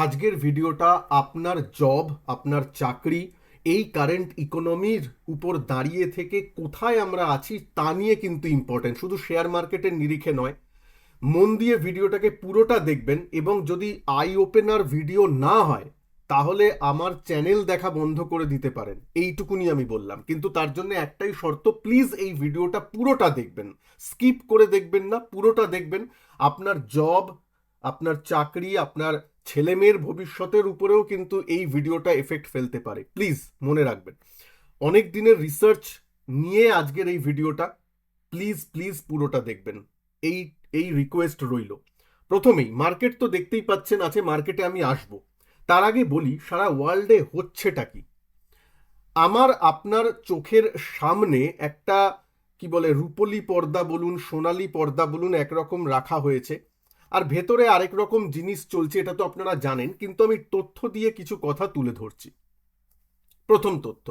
আজকের ভিডিওটা আপনার জব, আপনার চাকরি, এই কারেন্ট ইকোনমির উপর দাঁড়িয়ে থেকে কোথায় আমরা আছি তা নিয়ে কিন্তু ইম্পর্টেন্ট, শুধু শেয়ার মার্কেটের নিরিখে নয়। মন দিয়ে ভিডিওটাকে পুরোটা দেখবেন, এবং যদি আই ওপেনার ভিডিও না হয় তাহলে আমার চ্যানেল দেখা বন্ধ করে দিতে পারেন, এইটুকুনি আমি বললাম। কিন্তু তার জন্য একটাই শর্ত, প্লিজ এই ভিডিওটা পুরোটা দেখবেন, স্কিপ করে দেখবেন না, পুরোটা দেখবেন। আপনার জব, আপনার চাকরি, আপনার ছেলেমেয়ের ভবিষ্যতের উপরেও কিন্তু এই ভিডিওটা এফেক্ট ফেলতে পারে, প্লিজ মনে রাখবেন। অনেক দিনের রিসার্চ নিয়ে আজকের এই ভিডিওটা, প্লিজ প্লিজ পুরোটা দেখবেন, এই এই রিকোয়েস্ট রইল। প্রথমেই মার্কেট তো দেখতেই পাচ্ছেন আছে, মার্কেটে আমি আসব। তার আগে বলি সারা ওয়ার্ল্ডে হচ্ছেটা কি। আমার আপনার চোখের সামনে একটা কি বলে রূপলি পর্দা বলুন, সোনালি পর্দা বলুন, একরকম রাখা হয়েছে, আর ভেতরে আরেক রকম জিনিস চলছে, এটা তো আপনারা জানেন, কিন্তু আমি তথ্য দিয়ে কিছু কথা তুলে ধরছি। প্রথম তথ্য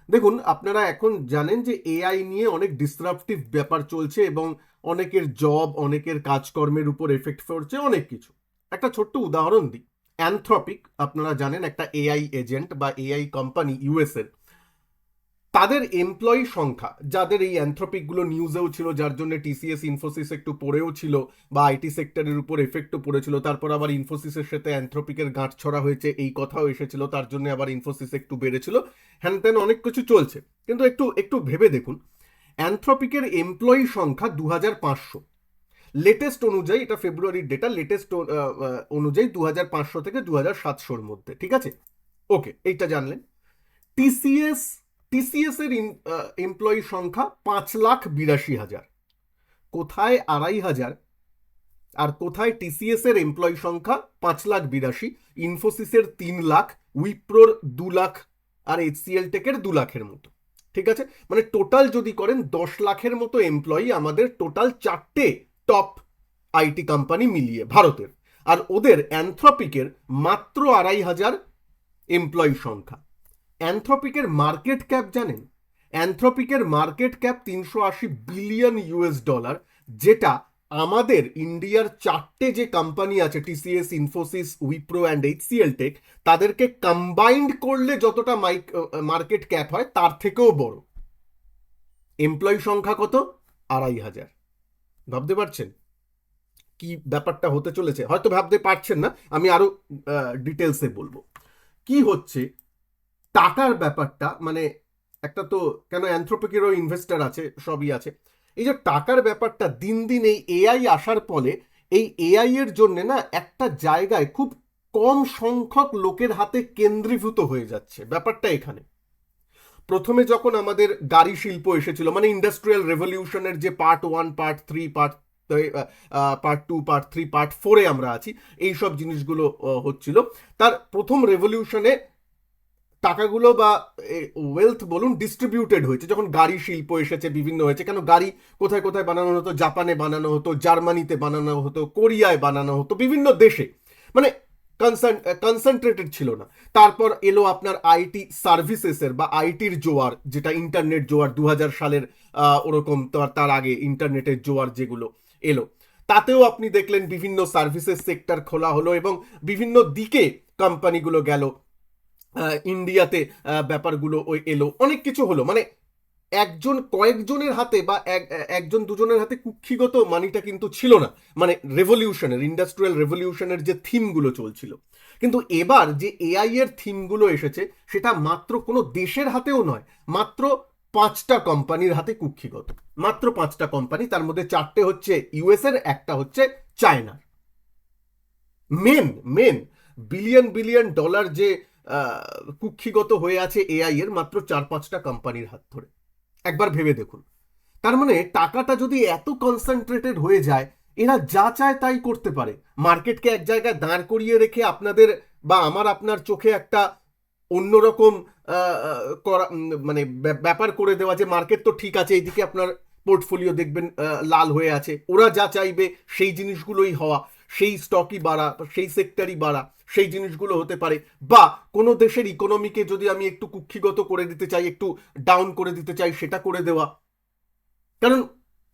দেখুন, আপনারা এখন জানেন যে এআই নিয়ে অনেক ডিসরাপটিভ ব্যাপার চলছে এবং অনেকের জব, অনেকের কাজকর্মের উপর এফেক্ট পড়ছে, অনেক কিছু। একটা ছোট্ট উদাহরণ দিই। অ্যানথ্রপিক, আপনারা জানেন, একটা এআই এজেন্ট বা এআই কোম্পানি ইউএস এর, তাদের এমপ্লয়ি সংখ্যা, যাদের এই অ্যানথ্রপিকগুলো নিউজেও ছিল, যার জন্য টিসিএস ইনফোসিস একটু পড়েও ছিল, বা আইটি সেক্টরের উপর এফেক্টও পড়েছিল, তারপর আবার ইনফোসিসের সাথে অ্যানথ্রপিকের গাঁট ছড়া হয়েছে, এই কথাও এসেছিল, তার জন্য আবার ইনফোসিস একটু বেড়েছিল, হ্যান ত্যান অনেক কিছু চলছে। কিন্তু একটু একটু ভেবে দেখুন, অ্যানথ্রপিকের এমপ্লয়ি সংখ্যা 2500, লেটেস্ট অনুযায়ী, এটা ফেব্রুয়ারির ডেটা, লেটেস্ট অনুযায়ী 2500 থেকে 2700-র মধ্যে, ঠিক আছে? ওকে, এইটা জানলেন। টিসিএস টিসিএস এর এমপ্লয়ি সংখ্যা 5,82,000। কোথায় 2,500 আর কোথায় টিসিএস এর এমপ্লয়ি সংখ্যা 5,82,000? ইনফোসিসের 3 লাখ, উইপ্রোর 2 লাখ, আর এইচসিএল টেকের 2 লাখের মতো, ঠিক আছে? মানে টোটাল যদি করেন 10 লাখের মতো এমপ্লয়ি আমাদের টোটাল 4টে টপ আইটি কোম্পানি মিলিয়ে ভারতের। আর ওদের অ্যানথ্রপিকের মাত্র 2,500 এমপ্লয়ি সংখ্যা। অ্যানথ্রপিকের মার্কেট ক্যাপ জানেন? অ্যানথ্রপিকের মার্কেট ক্যাপ $380 বিলিয়ন, যেটা আমাদের ইন্ডিয়ার 4টে যে কোম্পানি আছে, টিসিএস, ইনফোসিস, উইপ্রো অ্যান্ড এইচসিএল টেক, তাদেরকে কম্বাইন্ড করলে যতটা মার্কেট ক্যাপ হয় তার থেকেও বড়। এমপ্লয়ি সংখ্যা কত? 2,500। ভাবতে পারছেন কি ব্যাপারটা হতে চলেছে? হয়তো ভাবতে পারছেন না, আমি আরো ডিটেলসে বলবো কি হচ্ছে। টাকার ব্যাপারটা, মানে একটা তো, কেন অ্যানথ্রোপিকেরও ইনভেস্টার আছে, সবই আছে। এই যে টাকার ব্যাপারটা, দিন দিন এই এআই আসার ফলে, এই এআই এর জন্য না একটা জায়গায় খুব কম সংখ্যক লোকের হাতে কেন্দ্রীভূত হয়ে যাচ্ছে ব্যাপারটা এখানে। প্রথমে যখন আমাদের গাড়ি শিল্প এসেছিল, মানে ইন্ডাস্ট্রিয়াল রেভলিউশনের যে part 1, part 3, part 2, part 3, part 4-এ আমরা আছি, এই সব জিনিসগুলো হচ্ছিল। তার প্রথম রেভলিউশনে টাকাগুলো বা ওয়েলথ বলুন ডিস্ট্রিবিউটেড হয়েছে, যখন গাড়ি শিল্প এসেছে, বিভিন্ন হয়েছে। কেন গাড়ি কোথায় কোথায় বানানো হতো? জাপানে বানানো হতো, জার্মানিতে বানানো হতো, কোরিয়ায় বানানো হতো, বিভিন্ন দেশে, মানে কনসেন্ট্রেটেড ছিল না। তারপর এলো আপনার আইটি সার্ভিসেসের বা আইটির জোয়ার, যেটা ইন্টারনেট জোয়ার 2000 সালের, ওরকম তার আগে ইন্টারনেটের জোয়ার যেগুলো এলো, তাতেও আপনি দেখলেন বিভিন্ন সার্ভিসেস সেক্টর খোলা হলো এবং বিভিন্ন দিকে কোম্পানিগুলো গেল। ইন্ডিয়াতে ব্যাপারগুলো ওই এলো, অনেক কিছু হলো। মানে একজন কয়েকজনের হাতে বা একজন দুজনের হাতে কুক্ষিগত মানিটা কিন্তু ছিল না, মানে রেভলিউশনের, ইন্ডাস্ট্রিয়াল রেভলিউশনের যে থিমগুলো চলছিল। কিন্তু এবার যে এআই এর থিমগুলো এসেছে, সেটা মাত্র কোনো দেশের হাতেও নয়, মাত্র 5টা কোম্পানির হাতে কুক্ষিগত। মাত্র 5টা কোম্পানি, তার মধ্যে 4টে হচ্ছে ইউএস এর, একটা হচ্ছে চায়নার। Many many billion billion dollar যে কুক্ষিগত হয়ে আছে এআই এর, মাত্র 4-5টা কোম্পানির হাত ধরে। একবার ভেবে দেখুন। তার মানে টাকাটা যদি এত কনসেন্ট্রেটেড হয়ে যায়, এরা যা চায় তাই করতে পারে। মার্কেটকে এক জায়গায় দাঁড় করিয়ে রেখে আপনাদের বা আমার আপনার চোখে একটা অন্যরকম মানে ব্যাপার করে দেওয়া, যে মার্কেট তো ঠিক আছে, এইদিকে আপনার পোর্টফোলিও দেখবেন লাল হয়ে আছে, ওরা যা চাইবে সেই জিনিসগুলোই হওয়া, সেই স্টকই বাড়া, সেই সেক্টরই বাড়া, সেই জিনিসগুলো হতে পারে। বা কোনো দেশের ইকোনমিকে যদি আমি একটু কুক্ষিগত করে দিতে চাই, একটু ডাউন করে দিতে চাই, সেটা করে দেওয়া। কারণ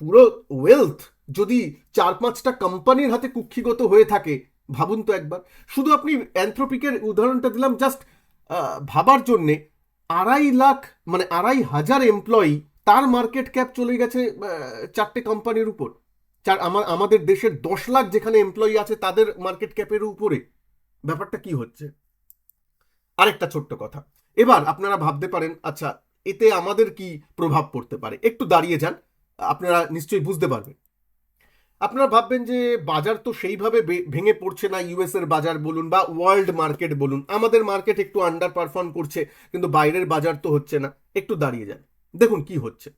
পুরো ওয়েলথ যদি 4-5টা কোম্পানির হাতে কুক্ষিগত হয়ে থাকে, ভাবুন তো একবার। শুধু আপনি অ্যানথ্রোপিকের উদাহরণটা দিলাম জাস্ট ভাবার জন্যে। 2.5 লাখ মানে 2.5 হাজার এমপ্লয়ি, তার মার্কেট ক্যাপ চলে গেছে 4টে কোম্পানির উপর। আমাদের দেশের 10 লাখ যেখানে এমপ্লয়ি আছে তাদের মার্কেট ক্যাপের উপরে। ব্যাপারটা কি হচ্ছে? আরেকটা ছোট্ট কথা, এবার আপনারা ভাবতে পারেন আচ্ছা এতে আমাদের কি প্রভাব পড়তে পারে। একটু দাঁড়িয়ে যান, আপনারা নিশ্চয়ই বুঝতে পারবেন। আপনারা ভাববেন যে বাজার তো সেইভাবে ভেঙে পড়ছে না, ইউএস এর বাজার বলুন বা ওয়ার্ল্ড মার্কেট বলুন, আমাদের মার্কেট একটু আন্ডার পারফর্ম করছে, কিন্তু বাইরের বাজার তো হচ্ছে না। একটু দাঁড়িয়ে যান, দেখুন কি হচ্ছে।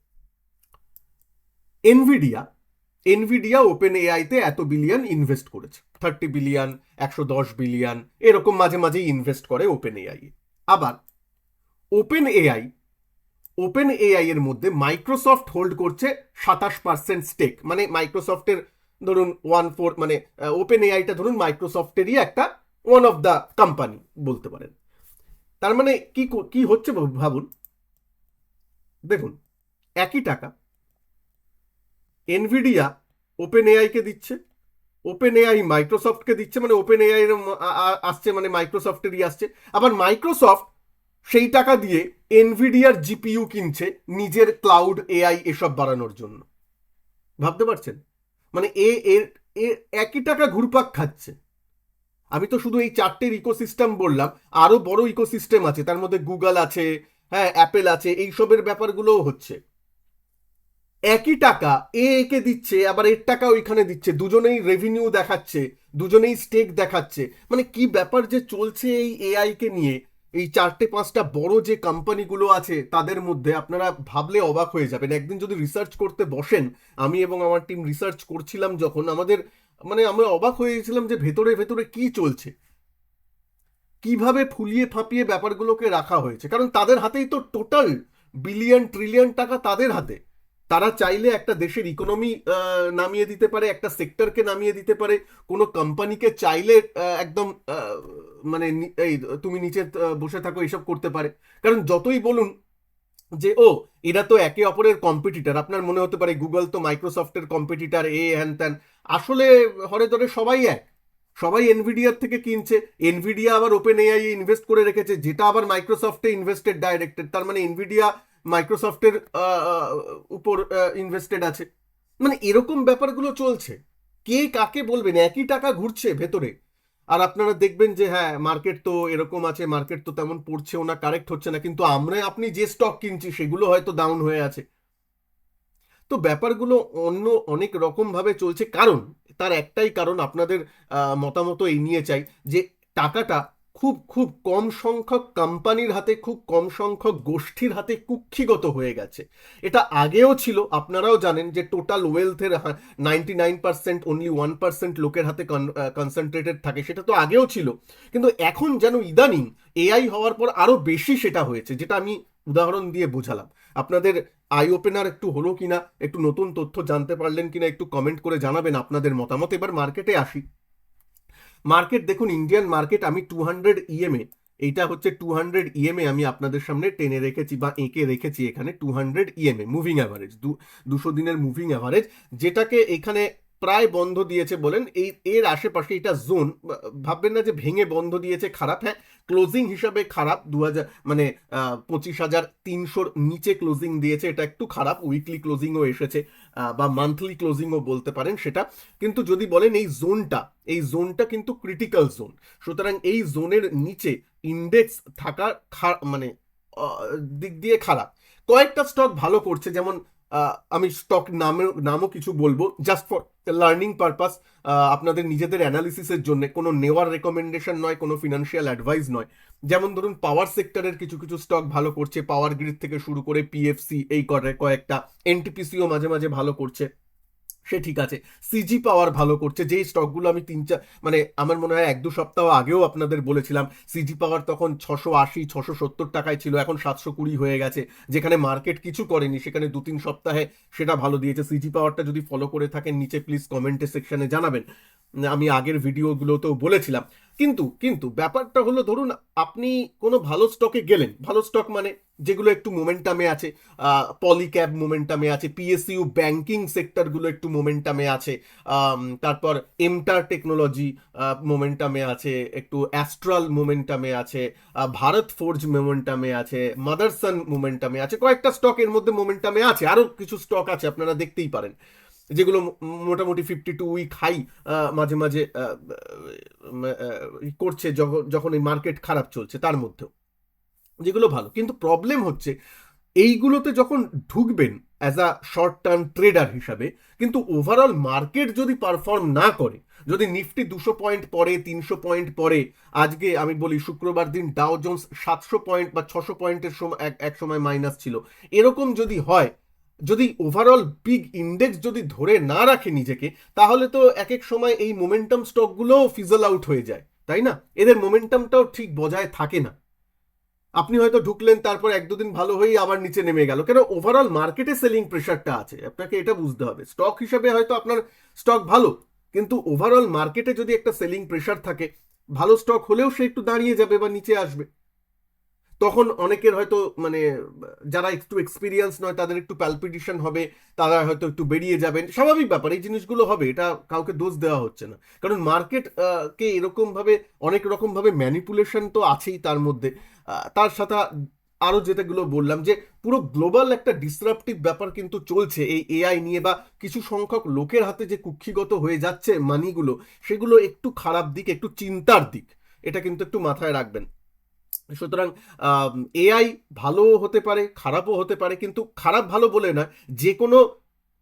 এনভিডিয়া এনভিডিয়া ওপেন এআইতে এত বিলিয়ন ইনভেস্ট করেছে, 30 বিলিয়ন, 110 বিলিয়ন, এরকম মাঝে মাঝেই ইনভেস্ট করে ওপেন এআই। আবার ওপেন এআই ওপেন এআই এর মধ্যে মাইক্রোসফট হোল্ড করছে 27% স্টেক। মানে মাইক্রোসফটের ধরুন 1/4, মানে ওপেন এআইটা ধরুন মাইক্রোসফটেরই একটা ওয়ান অফ দ্য কোম্পানি বলতে পারেন। তার মানে কি কি হচ্ছে ভাবুন। দেখুন, একই টাকা এনভিডিয়া ওপেন এআই কে দিচ্ছে, ওপেন এআই মাইক্রোসফটকে দিচ্ছে, মানে ওপেন এআই আসছে মানে মাইক্রোসফটেরই আসছে। আবার মাইক্রোসফট সেই টাকা দিয়ে এনভিডিয়ার জিপিইউ কিনছে নিজের ক্লাউড এআই এসব বাড়ানোর জন্য। ভাবতে পারছেন? মানে একই টাকা ঘুরপাক খাচ্ছে। আমি তো শুধু এই 4টের ইকোসিস্টেম বললাম, আরো বড় ইকোসিস্টেম আছে, তার মধ্যে গুগল আছে, হ্যাঁ অ্যাপেল আছে, এইসবের ব্যাপারগুলোও হচ্ছে। একই টাকা একে দিচ্ছে, আবার এর টাকা ওইখানে দিচ্ছে, দুজনেই রেভিনিউ দেখাচ্ছে, দুজনেই স্টেক দেখাচ্ছে। মানে কি ব্যাপার যে চলছে এই এআই কে নিয়ে। এই 4টে-5টা বড় যে কোম্পানিগুলো আছে তাদের মধ্যে আপনারা ভাবলে অবাক হয়ে যাবেন। একদিন যদি রিসার্চ করতে বসেন, আমি এবং আমার টিম রিসার্চ করছিলাম যখন, আমাদের মানে আমরা অবাক হয়ে গেছিলাম যে ভেতরে ভেতরে কি চলছে, কিভাবে ফুলিয়ে ফাঁপিয়ে ব্যাপারগুলোকে রাখা হয়েছে। কারণ তাদের হাতেই তো টোটাল বিলিয়ন ট্রিলিয়ন টাকা তাদের হাতে। তারা চাইলে একটা দেশের ইকোনমি নামিয়ে দিতে পারে, একটা সেক্টরকে নামিয়ে দিতে পারে, কোনো কোম্পানিকে চাইলে একদম মানে এই তুমি নিচে বসে থাকো এইসব করতে পারে। কারণ যতই বলুন যে ও এরা তো একে অপরের কম্পিটিটর, আপনার মনে হতে পারে গুগল তো মাইক্রোসফটের কম্পিটিটর, হ্যান ত্যান। আসলে হরে ধরে সবাই এক, সবাই এনভিডিয়ার থেকে কিনছে। এনভিডিয়া আবার ওপেন এআই ইনভেস্ট করে রেখেছে, যেটা আবার মাইক্রোসফটে ইনভেস্টেড ডাইরেক্টেড। তার মানে এনভিডিয়া মাইক্রোসফটের উপর ইনভেস্টেড আছে। মানে এরকম ব্যাপারগুলো চলছে। কে কাকে বলবেন, একই টাকা ঘুরছে ভেতরে। আর আপনারা দেখবেন যে হ্যাঁ মার্কেট তো এরকম আছে, মার্কেট তো তেমন পড়ছেও না, কারেক্ট হচ্ছে না, কিন্তু আমরা আপনি যে স্টক কিনছি সেগুলো হয়তো ডাউন হয়ে আছে। তো ব্যাপারগুলো অন্য অনেক রকম ভাবে চলছে। কারণ তার একটাই কারণ, আপনাদের মতামত এই নিয়ে চাই, যে টাকাটা খুব খুব কম সংখ্যক কোম্পানির হাতে, খুব কম সংখ্যক গোষ্ঠীর হাতে কুক্ষিগত হয়ে গেছে। এটা আগেও ছিল, আপনারাও জানেন যে টোটাল ওয়েলথের 99% অনলি 1% লোকের হাতে কনসেন্ট্রেটেড থাকে, সেটা তো আগেও ছিল। কিন্তু এখন যেন ইদানিং এআই হওয়ার পর আরো বেশি সেটা হয়েছে, যেটা আমি উদাহরণ দিয়ে বোঝালাম। আপনাদের আই ওপেনার একটু হলো কিনা, একটু নতুন তথ্য জানতে পারলেন কিনা, একটু কমেন্ট করে জানাবেন আপনাদের মতামত। এবার মার্কেটে আসি। মার্কেট দেখুন, ইন্ডিয়ান মার্কেট আমি 200 ইএমএ, এইটা হচ্ছে 200 ইএমএ আমি আপনাদের সামনে টেনে রেখেছি বা এঁকে রেখেছি এখানে। 200 ইএমএ মুভিং অ্যাভারেজ, 200 দিনের মুভিং অ্যাভারেজ, যেটাকে এখানে প্রায় বন্ধ দিয়েছে বলেন। এর আশেপাশে এটা জোন, ভাববেন না যে ভেঙে বন্ধ দিয়েছে খারাপ, হ্যাঁ ক্লোজিং হিসাবে খারাপ। 2000 মানে 25,300 নিচে ক্লোজিং দিয়েছে, এটা একটু খারাপ। উইকলি ক্লোজিংও এসেছে বা মান্থলি ক্লোজিংও বলতে পারেন সেটা। কিন্তু যদি বলেন এই জোনটা কিন্তু ক্রিটিক্যাল জোন, সুতরাং এই জোনের নিচে ইন্ডেক্স থাকা মানে দিক দিয়ে খারাপ। কয়েকটা স্টক ভালো করছে, যেমন আমি স্টক নামও কিছু বলবো জাস্ট ফর লার্নিং পারপাস, আপনাদের নিজেদের অ্যানালিসিসের জন্য, কোনো নেওয়ার রেকমেন্ডেশন নয়, কোনো ফিনান্সিয়াল অ্যাডভাইস নয়। যেমন ধরুন পাওয়ার সেক্টরের কিছু কিছু স্টক ভালো করছে, পাওয়ার গ্রিড থেকে শুরু করে পিএফসি, এই কয়েকটা, এনটিপিসিও মাঝে মাঝে ভালো করছে, সে ঠিক আছে। সিজি পাওয়ার ভালো করছে, যেই স্টকগুলো আমি 3-4 মানে আমার মনে হয় 1-2 সপ্তাহ আগেও আপনাদের বলেছিলাম। সিজি পাওয়ার তখন 680-670 টাকায় ছিল, এখন 720 হয়ে গেছে। যেখানে মার্কেট কিছু করেনি সেখানে 2-3 সপ্তাহে সেটা ভালো দিয়েছে। সিজি পাওয়ারটা যদি ফলো করে থাকেন নিচে প্লিজ কমেন্টে সেকশনে জানাবেন, আমি আগের ভিডিওগুলোতেও বলেছিলাম। কিন্তু কিন্তু ব্যাপারটা হলো, ধরুন আপনি কোনো ভালো স্টকে গেলেন, ভালো স্টক মানে যেগুলো একটু মোমেন্টামে আছে, পলিক্যাব মোমেন্টামে আছে, পিএসইউ ব্যাংকিং সেক্টরগুলো একটু মোমেন্টামে আছে, তারপর এমটার টেকনোলজি মোমেন্টামে আছে, একটু অ্যাস্ট্রাল মোমেন্টামে আছে, ভারত ফোর্জ মোমেন্টামে আছে, মাদারসন মোমেন্টামে আছে, কয়েকটা স্টক এর মধ্যে মোমেন্টামে আছে, আরো কিছু স্টক আছে আপনারা দেখতেই পারেন যেগুলো মোটামুটি 52 উইক হাই মাঝে মাঝে করছে, যখন যখন এই মার্কেট খারাপ চলছে তার মধ্যেও, যেগুলো ভালো। কিন্তু প্রবলেম হচ্ছে এইগুলোতে যখন ঢুকবেন as a short term trader হিসাবে, কিন্তু ওভারঅল মার্কেট যদি পারফর্ম না করে, যদি নিফটি 200 পয়েন্ট পরে, 300 পয়েন্ট পরে, আজকে আমি বলি শুক্রবার দিন ডাও জোন্স 700 পয়েন্ট বা 600 পয়েন্টের সময় এক সময় মাইনাস ছিল, এরকম যদি হয়, যদি ওভারঅল বিগ ইন্ডেক্স যদি ধরে না রাখে নিজেকে, তাহলে তো এক এক সময় এই মোমেন্টাম স্টকগুলোও ফিজল আউট হয়ে যায়, তাই না? এদের মোমেন্টামটাও ঠিক বজায় থাকে না। আপনি হয়তো ঢুকলেন, তারপর এক দুদিন ভালো হয়েই আবার নিচে নেমে গেল, কেন? ওভারঅল মার্কেটে সেলিং প্রেশারটা আছে, আপনাকে এটা বুঝতে হবে। স্টক হিসাবে হয়তো আপনার স্টক ভালো, কিন্তু ওভারঅল মার্কেটে যদি একটা সেলিং প্রেশার থাকে, ভালো স্টক হলেও সে একটু দাঁড়িয়ে যাবে বা নিচে আসবে। তখন অনেকের হয়তো মানে যারা একটু এক্সপিরিয়েন্স নয় তাদের একটু প্যালপিটেশন হবে, তারা হয়তো একটু বেরিয়ে যাবেন, স্বাভাবিক ব্যাপার, এই জিনিসগুলো হবে, এটা কাউকে দোষ দেওয়া হচ্ছে না। কারণ মার্কেট কে এরকম ভাবে অনেক রকম ভাবে ম্যানিপুলেশন তো আছেই তার মধ্যে। তার সাথে আরো যেটাগুলো বললাম, যে পুরো গ্লোবাল একটা ডিসরাপটিভ ব্যাপার কিন্তু চলছে এই এআই নিয়ে, বা কিছু সংখ্যক লোকের হাতে যে কুক্ষিগত হয়ে যাচ্ছে মানিগুলো, সেগুলো একটু খারাপ দিক, একটু চিন্তার দিক, এটা কিন্তু একটু মাথায় রাখবেন। সুতরাং এআই ভালো হতে পারে, খারাপও হতে পারে, কিন্তু খারাপ ভালো বলে না, যে কোনো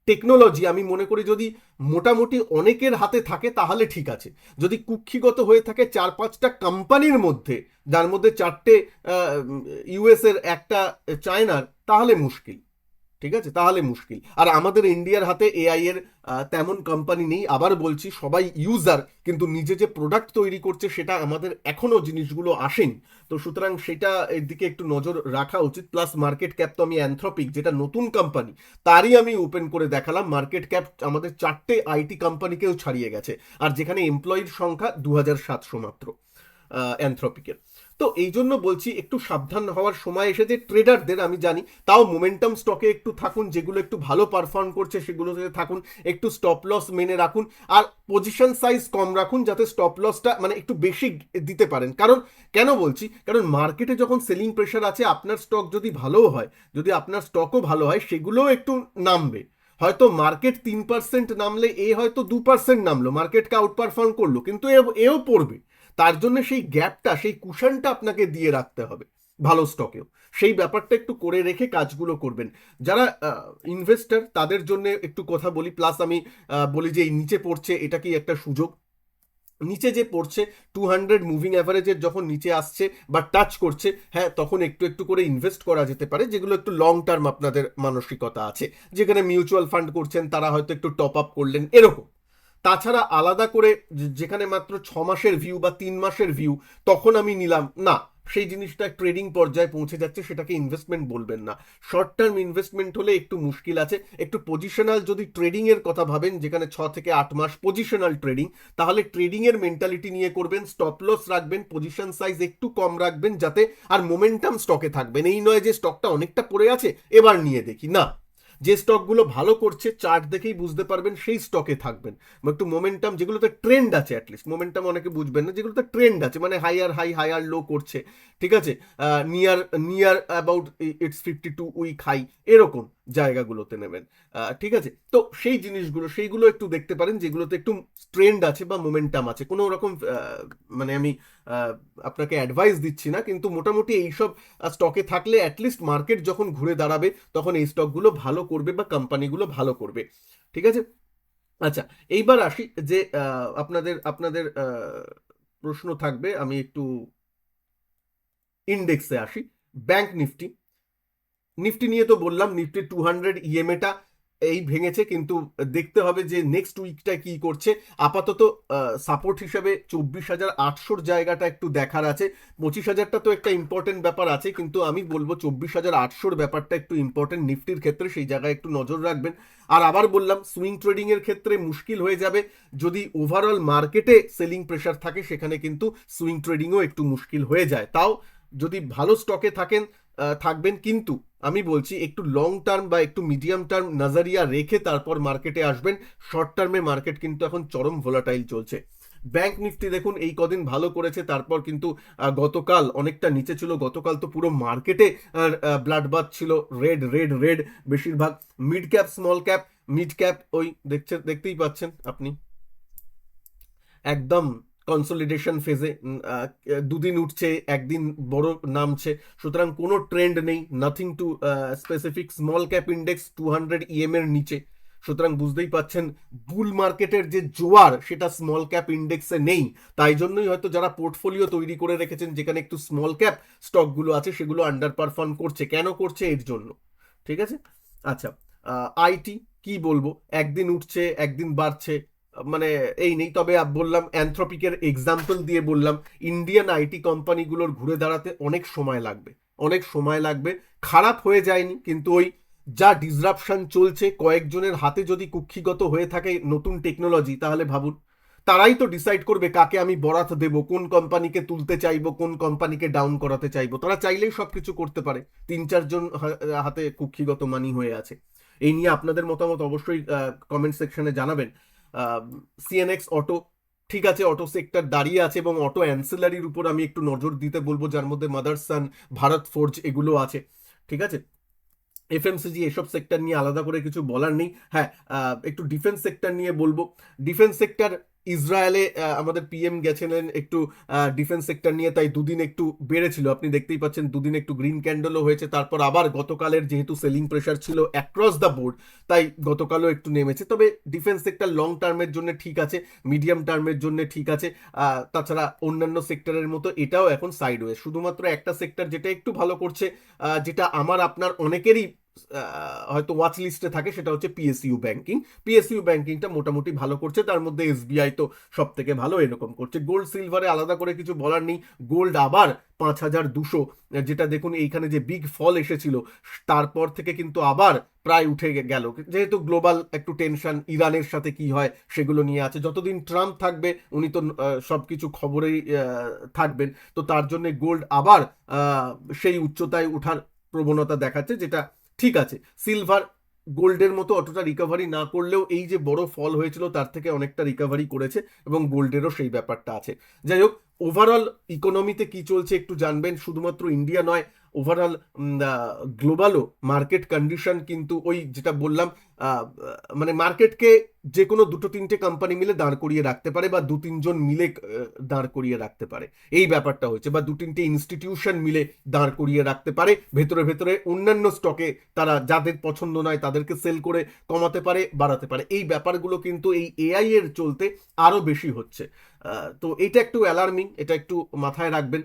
টেকনোলজি আমি মনে করি যদি মোটামুটি অনেকের হাতে থাকে তাহলে ঠিক আছে। যদি কুক্ষিগত হয়ে থাকে 4-5টা কোম্পানির মধ্যে, যার মধ্যে 4টে ইউএস এর, একটা চায়নার, তাহলে মুশকিল, ঠিক আছে? তাহলে মুশকিল। আর আমাদের ইন্ডিয়ার হাতে এআই এর তেমন কোম্পানি নেই, আবার বলছি সবাই ইউজার, কিন্তু নিজে যে প্রোডাক্ট তৈরি করছে সেটা আমাদের এখনো জিনিসগুলো আসেনি। তো সুতরাং সেটা এর দিকে একটু নজর রাখা উচিত। প্লাস মার্কেট ক্যাপ তো আমি অ্যানথ্রপিক, যেটা নতুন কোম্পানি, তারই আমি ওপেন করে দেখালাম, মার্কেট ক্যাপ আমাদের 4টে আইটি কোম্পানিকেও ছাড়িয়ে গেছে, আর যেখানে এমপ্লয়ির সংখ্যা 2700 মাত্র অ্যানথ্রপিকের। তো এই জন্য বলছি একটু সাবধান হওয়ার সময় এসেছে ট্রেডারদের, আমি জানি। তাও মোমেন্টাম স্টকে একটু থাকুন, যেগুলো একটু ভালো পারফর্ম করছে সেগুলোতে থাকুন, একটু স্টপ লস মেনে রাখুন, আর পজিশন সাইজ কম রাখুন, যাতে স্টপ লসটা মানে একটু বেশি দিতে পারেন। কারণ কেন বলছি, কারণ মার্কেটে যখন সেলিং প্রেশার আছে, আপনার স্টক যদি ভালো হয়, যদি আপনার স্টকও ভালো হয়, সেগুলোও একটু নামবে। হয়তো মার্কেট 3% নামলে এ হয়তো 2% নামলো, মার্কেটকে আউট পারফর্ম করলো, কিন্তু এও পড়বে। তার জন্য সেই গ্যাপটা, সেই কুশনটা আপনাকে দিয়ে রাখতে হবে ভালো স্টকেও। সেই ব্যাপারটা একটু করে রেখে কাজগুলো করবেন। যারা ইনভেস্টর তাদের জন্য একটু কথা বলি, প্লাস আমি বলি যে এই নিচে পড়ছে, এটা কি একটা সুযোগ? নিচে যে পড়ছে 200 মুভিং অ্যাভারেজের যখন নিচে আসছে বা টাচ করছে, হ্যাঁ, তখন একটু একটু করে ইনভেস্ট করা যেতে পারে, যেগুলো একটু লং টার্ম আপনাদের মানসিকতা আছে, যেখানে মিউচুয়াল ফান্ড করছেন তারা হয়তো একটু টপ আপ করলেন, এরকম। তাছাড়া আলাদা করে যেখানে মাত্র 6 মাসের ভিউ বা 3 মাসের ভিউ, তখন আমি নিলাম না, সেই জিনিসটা ট্রেডিং পর্যায়ে পৌঁছে যাচ্ছে, সেটাকে ইনভেস্টমেন্ট বলবেন না। শর্ট টার্ম ইনভেস্টমেন্ট হলে একটু মুশকিল আছে। একটু পজিশনাল যদি ট্রেডিং এর কথা ভাবেন, যেখানে 6 থেকে 8 মাস পজিশনাল ট্রেডিং, তাহলে ট্রেডিং এর মেন্টালিটি নিয়ে করবেন, স্টপ লস রাখবেন, পজিশন সাইজ একটু কম রাখবেন, যাতে আর মোমেন্টাম স্টকে থাকবেন। এই নয় যে স্টকটা অনেকটা পড়ে আছে এবার নিয়ে দেখি, না, যে স্টকগুলো ভালো করছে চার্ট দেখেই বুঝতে পারবেন, সেই স্টকে থাকবেন। একটু মোমেন্টাম, যেগুলোতে ট্রেন্ড আছে, অ্যাটলিস্ট মোমেন্টাম অনেকে বুঝবেন না, যেগুলোতে ট্রেন্ড আছে মানে হাইয়ার হাই হাইয়ার লো করছে, ঠিক আছে, near near about it's 52 week high, এরকম জায়গাগুলোতে নেবেন, ঠিক আছে? তো সেই জিনিসগুলো, সেইগুলো একটু দেখতে পারেন, যেগুলোতে একটু ট্রেন্ড আছে বা মোমেন্টাম আছে। কোনো রকম মানে আমি আপনাকে অ্যাডভাইস দিচ্ছি না, কিন্তু মোটামুটি এইসব স্টকে থাকলে অ্যাটলিস্ট মার্কেট যখন ঘুরে দাঁড়াবে, তখন এই স্টকগুলো ভালো করবে বা কোম্পানিগুলো ভালো করবে, ঠিক আছে? আচ্ছা, এইবার আসি যে আপনাদের আপনাদের প্রশ্ন থাকবে, আমি একটু ইন্ডেক্সে আসি। ব্যাংক নিফটি, নিফটি নিয়ে তো বললাম, নিফটি 200 ইএমএটা এই ভেঙেছে, কিন্তু দেখতে হবে যে নেক্সট উইকটা কি করছে। আপাতত সাপোর্ট হিসেবে 24,800 জায়গাটা একটু দেখার আছে। 25,000টা তো একটা ইম্পর্টেন্ট ব্যাপার আছে, কিন্তু আমি বলবো 24,800 ব্যাপারটা একটু ইম্পর্টেন্ট নিফটির ক্ষেত্রে, সেই জায়গায় একটু নজর রাখবেন। আর আবার বললাম, সুইং ট্রেডিং এর ক্ষেত্রে মুশকিল হয়ে যাবে যদি ওভারঅল মার্কেটে সেলিং প্রেশার থাকে, সেখানে কিন্তু সুইং ট্রেডিংও একটু মুশকিল হয়ে যায়। তাও যদি ভালো স্টকে থাকবেন, কিন্তু আমি বলছি একটু লং টার্ম বা একটু মিডিয়াম টার্ম নজরিয়া রেখে তারপর মার্কেটে আসবেন। শর্ট টার্মে মার্কেট কিন্তু এখন চরম ভোলাটাইল চলছে। ব্যাংক নিফটি দেখুন এই কদিন ভালো করেছে, তারপর কিন্তু গতকাল অনেকটা নিচে ছিল। গতকাল তো পুরো মার্কেটে ব্লাড বাথ ছিল, রেড রেড রেড বেশিরভাগ। Mid cap, small cap, mid cap ওই দেখতেই পাচ্ছেন আপনি একদম কনসলিডেশন ফেজে। দুদিন উঠছে, একদিন বড় নামছে, সুতরাং কোনো ট্রেন্ড নেই, nothing to specific. Small cap index 200 EM এর নিচে, সুতরাং বুঝতেই পাচ্ছেন বুল মার্কেটের যে জোয়ার সেটা স্মল ক্যাপ ইন্ডেক্সে নেই। তাই জন্যই হয়তো যারা পোর্টফোলিও তৈরি করে রেখেছেন যেখানে একটু স্মল ক্যাপ স্টকগুলো আছে, সেগুলো আন্ডার পারফর্ম করছে। কেন করছে? এর জন্য। ঠিক আছে, আচ্ছা। আইটি কি বলবো, একদিন উঠছে একদিন বাড়ছে, মানে এই নেই। তবে বললাম, অ্যানথ্রপিকের এক্সাম্পল দিয়ে বললাম, ইন্ডিয়ান আইটি কোম্পানিগুলোর ঘুরে দাঁড়াতে অনেক সময় লাগবে, অনেক সময় লাগবে। খারাপ হয়ে যায়নি, কিন্তু ওই যা ডিসরাপশন চলছে, কয়েকজনের হাতে যদি কুক্ষিগত হয়ে থাকে নতুন টেকনোলজি, তাহলে ভাবুন, তারাই তো ডিসাইড করবে কাকে আমি বরাত দেব, কোন কোম্পানিকে তুলতে চাইবো, কোন কোম্পানিকে ডাউন করাতে চাইবো। তারা চাইলেই সবকিছু করতে পারে, 3-4 জন হাতে কুক্ষিগত মানি হয়ে আছে। এই নিয়ে আপনাদের মতামত অবশ্যই কমেন্ট সেকশনে জানাবেন। সিএনএক্স অটো, ঠিক আছে, অটো সেক্টর দাঁড়িয়ে আছে, এবং অটো অ্যান্সিলারির উপর আমি একটু নজর দিতে বলবো, যার মধ্যে মাদারসান, ভারত ফোর্জ এগুলো আছে। ঠিক আছে, এফএমসিজি এসব সেক্টর নিয়ে আলাদা করে কিছু বলার নেই। হ্যাঁ, একটু ডিফেন্স সেক্টর নিয়ে বলবো। ডিফেন্স সেক্টর, ইসরায়েলে আমাদের পিএম গেছিলেন একটু ডিফেন্স সেক্টর নিয়ে, তাই দুদিন একটু বেড়েছিল, আপনি দেখতেই পাচ্ছেন দুদিন একটু গ্রিন ক্যান্ডেলও হয়েছে। তারপর আবার গতকালের যেহেতু সেলিং প্রেশার ছিল অ্যাক্রস দ্য বোর্ড, তাই গতকালও একটু নেমেছে। তবে ডিফেন্স সেক্টর লং টার্মের জন্য ঠিক আছে, মিডিয়াম টার্মের জন্য ঠিক আছে। তাছাড়া অন্যান্য সেক্টরের মতো এটাও এখন সাইডওয়ে। শুধুমাত্র একটা সেক্টর যেটা একটু ভালো করছে, যেটা আমার আপনার অনেকেরই হয়তো ওয়াচ লিস্টে থাকে, সেটা হচ্ছে পিএসইউ ব্যাংকিং। পিএসইউ ব্যাংকিংটা মোটামুটি ভালো করছে, তার মধ্যে এসবিআই তো সব থেকে ভালো এরকম করছে। গোল্ড সিলভারে আলাদা করে কিছু বলার নেই। গোল্ড আবার 5,200, যেটা দেখুন এইখানে যে বিগ ফল এসেছিল, তারপর থেকে কিন্তু আবার প্রায় উঠে গেল। যেহেতু গ্লোবাল একটু টেনশন, ইরানের সাথে কি হয় সেগুলো নিয়ে আছে। যতদিন ট্রাম্প থাকবে উনি তো সবকিছু খবরেই থাকবেন, তো তার জন্য গোল্ড আবার সেই উচ্চতায় ওঠার প্রবণতা দেখাচ্ছে, যেটা ঠিক আছে। সিলভার গোল্ডের মতো অতটা রিকভারি না করলেও এই যে বড় ফল হয়েছিল তার থেকে অনেকটা রিকভারি করেছে, এবং গোল্ডেরও সেই ব্যাপারটা আছে। যাই হোক, ওভারঅল ইকোনমিতে কি চলছে একটু জানবেন। শুধুমাত্র ইন্ডিয়া নয়, ওভারঅল গ্লোবালও মার্কেট কন্ডিশন কিন্তু ওই যেটা বললাম, মানে মার্কেটকে যে কোনো 2-3টে কোম্পানি মিলে দাঁড় করিয়ে রাখতে পারে, বা 2-3 জন মিলে দাঁড় করিয়ে রাখতে পারে, এই ব্যাপারটা হচ্ছে। বা 2-3টে ইনস্টিটিউশন মিলে দাঁড় করিয়ে রাখতে পারে, ভেতরে ভেতরে অন্যান্য স্টকে তারা যাদের পছন্দ নয় তাদেরকে সেল করে কমাতে পারে, বাড়াতে পারে। এই ব্যাপারগুলো কিন্তু এই এআই এর চলতে আরো বেশি হচ্ছে। তো এটা একটু অ্যালার্মিং, এটা একটু মাথায় রাখবেন।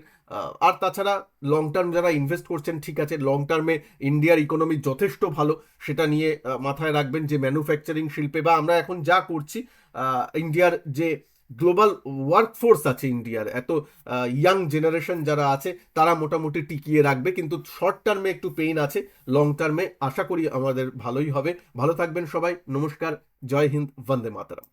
আর তাছাড়া লং টার্ম যারা ইনভেস্ট করছেন, ঠিক আছে, লং টার্মে ইন্ডিয়ার ইকোনমি যথেষ্ট ভালো, সেটা নিয়ে মাথায় রাখবেন যে ম্যানুফ্যাকচারিং শিল্পে বা আমরা এখন যা করছি, ইন্ডিয়ার যে গ্লোবাল ওয়ার্কফোর্স আছে, ইন্ডিয়ার এত ইয়াং জেনারেশন যারা আছে, তারা মোটামুটি টিকিয়ে রাখবে। কিন্তু শর্ট টার্মে একটু পেইন আছে, লং টার্মে আশা করি আমাদের ভালোই হবে। ভালো থাকবেন সবাই, নমস্কার, জয় হিন্দ, বন্দে মাতরম।